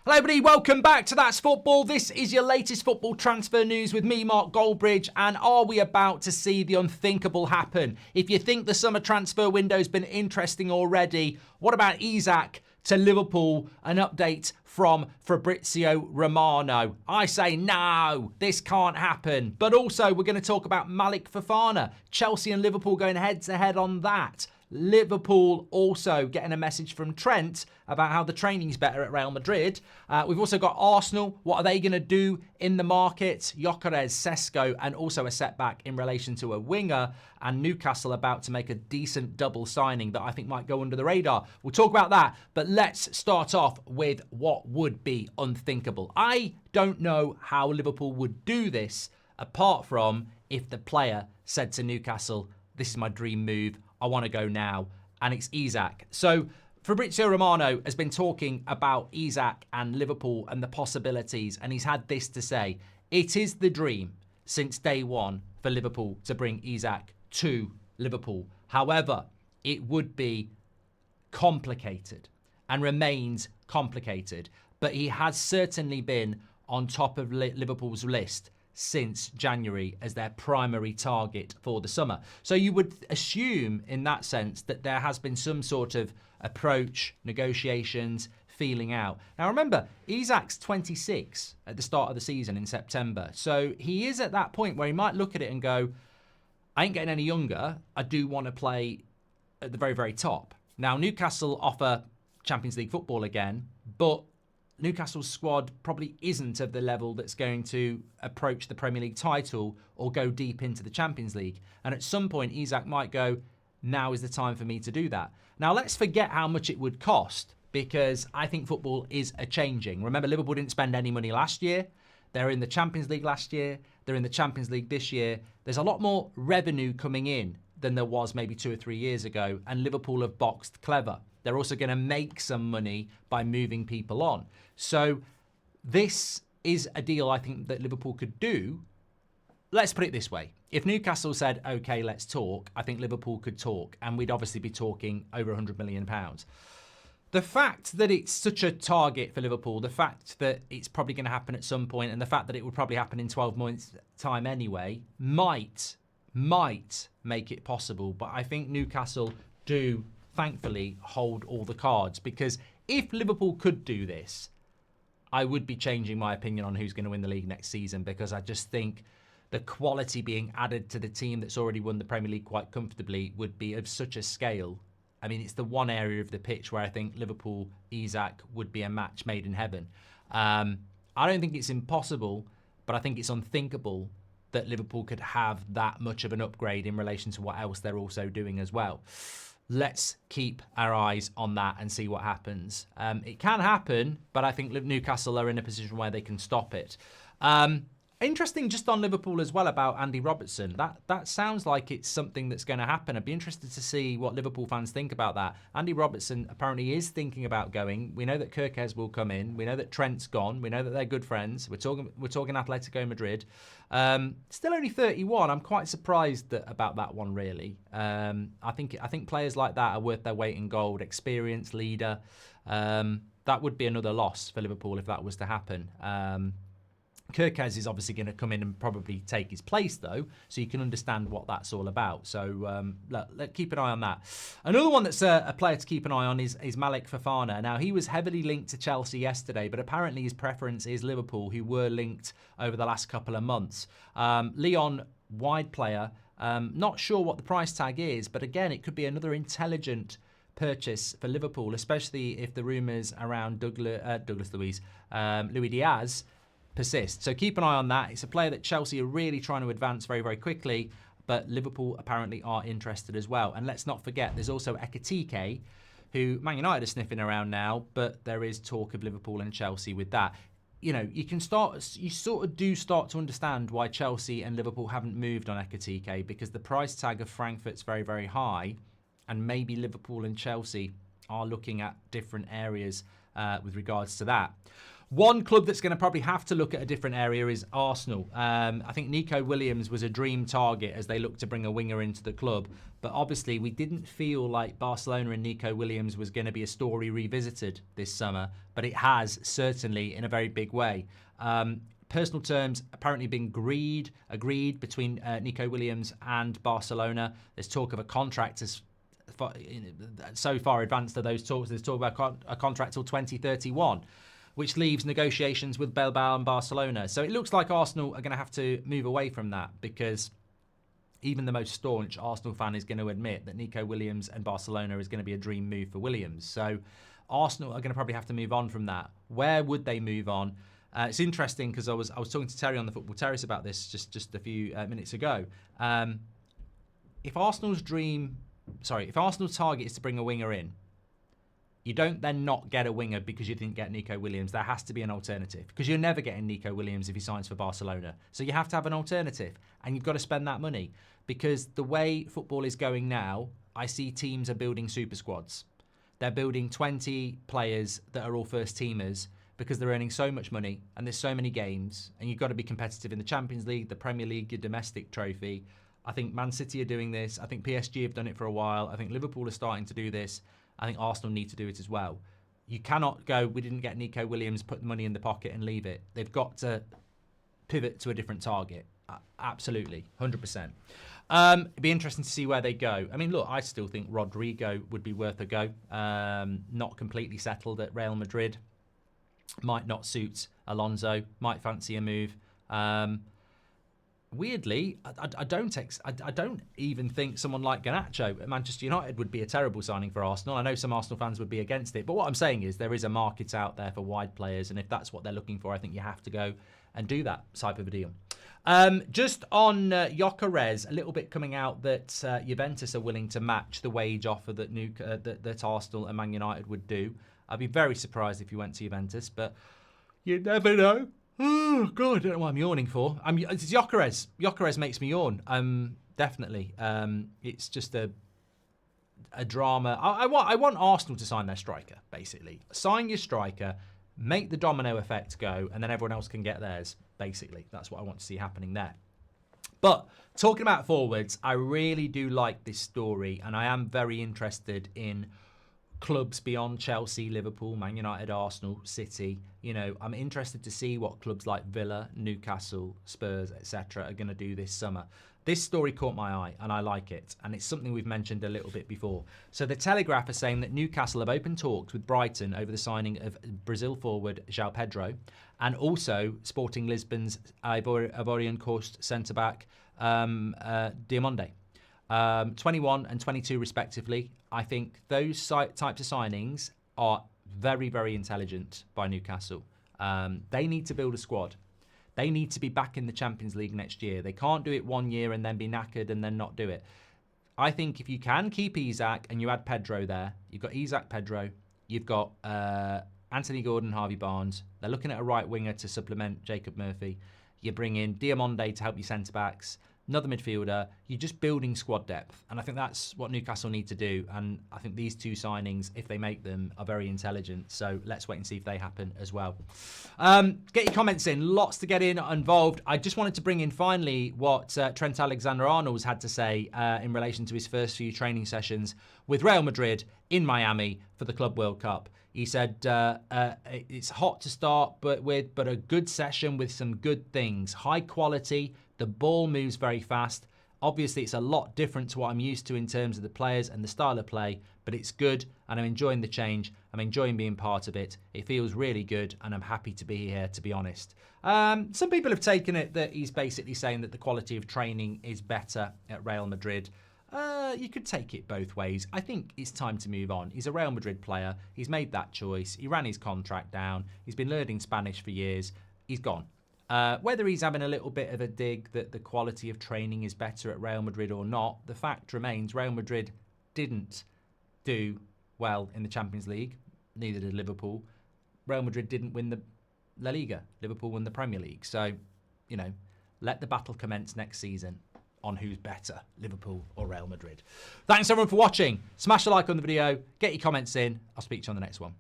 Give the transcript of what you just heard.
Hello everybody, welcome back to That's Football. This is your latest football transfer news with me, Mark Goldbridge. And are we about to see the unthinkable happen? If you think the summer transfer window's been interesting already, what about Isak to Liverpool? An update from Fabrizio Romano. I say no, this can't happen. But also we're going to talk about Malik Fofana. Chelsea and Liverpool going head to head on that. Liverpool also getting a message from Trent about how the training's better at Real Madrid. We've also got Arsenal. What are they going to do in the market? Gyökeres, Sesko, and also a setback in relation to a winger. And Newcastle about to make a decent double signing that I think might go under the radar. We'll talk about that. But let's start off with what would be unthinkable. I don't know how Liverpool would do this apart from if the player said to Newcastle, "This is my dream move. I want to go now," and it's Isak. So Fabrizio Romano has been talking about Isak and Liverpool and the possibilities, and he's had this to say: it is the dream since day one for Liverpool to bring Isak to Liverpool. However, it would be complicated and remains complicated, but he has certainly been on top of Liverpool's list since January as their primary target for the summer. So you would assume in that sense that there has been some sort of approach, negotiations, feeling out. Now remember, Isak's 26 at the start of the season in September. So he is at that point where he might look at it and go, I ain't getting any younger. I do want to play at the very, very top. Now Newcastle offer Champions League football again, but Newcastle's squad probably isn't of the level that's going to approach the Premier League title or go deep into the Champions League. And at some point, Isak might go, now is the time for me to do that. Now, let's forget how much it would cost, because I think football is a-changing. Remember, Liverpool didn't spend any money last year. They're in the Champions League last year. They're in the Champions League this year. There's a lot more revenue coming in than there was maybe 2 or 3 years ago, and Liverpool have boxed clever. They're also going to make some money by moving people on. So this is a deal I think that Liverpool could do. Let's put it this way. If Newcastle said, OK, let's talk, I think Liverpool could talk, and we'd obviously be talking over £100 million. The fact that it's such a target for Liverpool, the fact that it's probably going to happen at some point, and the fact that it would probably happen in 12 months' time anyway, might make it possible. But I think Newcastle do thankfully hold all the cards, because if Liverpool could do this, I would be changing my opinion on who's going to win the league next season, because I just think the quality being added to the team that's already won the Premier League quite comfortably would be of such a scale. I mean, it's the one area of the pitch where I think Liverpool, Isak would be a match made in heaven. I don't think it's impossible, but I think it's unthinkable that Liverpool could have that much of an upgrade in relation to what else they're also doing as well. Let's keep our eyes on that and see what happens. It can happen, but I think Newcastle are in a position where they can stop it. Interesting just on Liverpool as well about Andy Robertson. That sounds like it's something that's going to happen. I'd be interested to see what Liverpool fans think about that. Andy Robertson apparently is thinking about going. We know that Gyökeres will come in. We know that Trent's gone. We know that they're good friends. We're talking Atletico Madrid. Still only 31. I'm quite surprised about that one, really. I think players like that are worth their weight in gold. Experienced leader. That would be another loss for Liverpool if that was to happen. Gyökeres is obviously going to come in and probably take his place, though, so you can understand what that's all about. So let's keep an eye on that. Another one that's a player to keep an eye on is Malik Fofana. Now, he was heavily linked to Chelsea yesterday, but apparently his preference is Liverpool, who were linked over the last couple of months. Lyon, wide player. Not sure what the price tag is, but again, it could be another intelligent purchase for Liverpool, especially if the rumours around Luis Diaz persist. So keep an eye on that. It's a player that Chelsea are really trying to advance very, very quickly, but Liverpool apparently are interested as well. And let's not forget, there's also Ekitike, who Man United are sniffing around now, but there is talk of Liverpool and Chelsea with that. You know, you sort of do start to understand why Chelsea and Liverpool haven't moved on Ekitike, because the price tag of Frankfurt's very, very high, and maybe Liverpool and Chelsea are looking at different areas with regards to that. One club that's going to probably have to look at a different area is Arsenal. I think Nico Williams was a dream target as they look to bring a winger into the club. But obviously, we didn't feel like Barcelona and Nico Williams was going to be a story revisited this summer. But it has, certainly, in a very big way. Personal terms apparently been agreed between Nico Williams and Barcelona. There's talk of a contract so far advanced to those talks. There's talk about a contract till 2031. Which leaves negotiations with Bilbao and Barcelona. So it looks like Arsenal are going to have to move away from that because even the most staunch Arsenal fan is going to admit that Nico Williams and Barcelona is going to be a dream move for Williams. So Arsenal are going to probably have to move on from that. Where would they move on? It's interesting because I was talking to Terry on the Football Terrace about this just a few minutes ago. If Arsenal's target is to bring a winger in, you don't then not get a winger because you didn't get Nico Williams. There has to be an alternative because you're never getting Nico Williams if he signs for Barcelona. So you have to have an alternative and you've got to spend that money because the way football is going now, I see teams are building super squads. They're building 20 players that are all first teamers because they're earning so much money and there's so many games and you've got to be competitive in the Champions League, the Premier League, your domestic trophy. I think Man City are doing this. I think PSG have done it for a while. I think Liverpool are starting to do this. I think Arsenal need to do it as well. You cannot go, we didn't get Nico Williams, put the money in the pocket and leave it. They've got to pivot to a different target. Absolutely, 100%. It'd be interesting to see where they go. I mean, look, I still think Rodrigo would be worth a go. Not completely settled at Real Madrid. Might not suit Alonso. Might fancy a move. Weirdly, I don't even think someone like Garnacho at Manchester United would be a terrible signing for Arsenal. I know some Arsenal fans would be against it, but what I'm saying is there is a market out there for wide players, and if that's what they're looking for, I think you have to go and do that type of a deal. Just on Gyökeres, a little bit coming out that Juventus are willing to match the wage offer that Arsenal and Man United would do. I'd be very surprised if you went to Juventus, but you never know. Oh, God, I don't know what I'm yawning for. It's Gyökeres. Gyökeres makes me yawn. Definitely. It's just a drama. I want Arsenal to sign their striker, basically. Sign your striker, make the domino effect go, and then everyone else can get theirs, basically. That's what I want to see happening there. But talking about forwards, I really do like this story, and I am very interested in clubs beyond Chelsea, Liverpool, Man United, Arsenal, City. You know, I'm interested to see what clubs like Villa, Newcastle, Spurs, etc. are going to do this summer. This story caught my eye and I like it, and it's something we've mentioned a little bit before. So the Telegraph are saying that Newcastle have opened talks with Brighton over the signing of Brazil forward João Pedro and also Sporting Lisbon's Ivorian Coast centre-back Diamonde. 21 and 22 respectively. I think those types of signings are very, very intelligent by Newcastle. They need to build a squad. They need to be back in the Champions League next year. They can't do it 1 year and then be knackered and then not do it. I think if you can keep Isak and you add Pedro there, you've got Isak, Pedro, you've got Anthony Gordon, Harvey Barnes. They're looking at a right winger to supplement Jacob Murphy. You bring in Diamonde to help your centre-backs. Another midfielder, you're just building squad depth. And I think that's what Newcastle need to do. And I think these two signings, if they make them, are very intelligent. So let's wait and see if they happen as well. Get your comments in. Lots to get involved. I just wanted to bring in finally what Trent Alexander-Arnold's had to say in relation to his first few training sessions with Real Madrid in Miami for the Club World Cup. He said it's hot to start, but a good session with some good things. High quality. The ball moves very fast. Obviously, it's a lot different to what I'm used to in terms of the players and the style of play, but it's good and I'm enjoying the change. I'm enjoying being part of it. It feels really good and I'm happy to be here, to be honest. Some people have taken it that he's basically saying that the quality of training is better at Real Madrid. You could take it both ways. I think it's time to move on. He's a Real Madrid player. He's made that choice. He ran his contract down. He's been learning Spanish for years. He's gone. Whether he's having a little bit of a dig that the quality of training is better at Real Madrid or not, the fact remains Real Madrid didn't do well in the Champions League. Neither did Liverpool. Real Madrid didn't win the La Liga. Liverpool won the Premier League. So, you know, let the battle commence next season on who's better, Liverpool or Real Madrid. Thanks everyone for watching. Smash a like on the video. Get your comments in. I'll speak to you on the next one.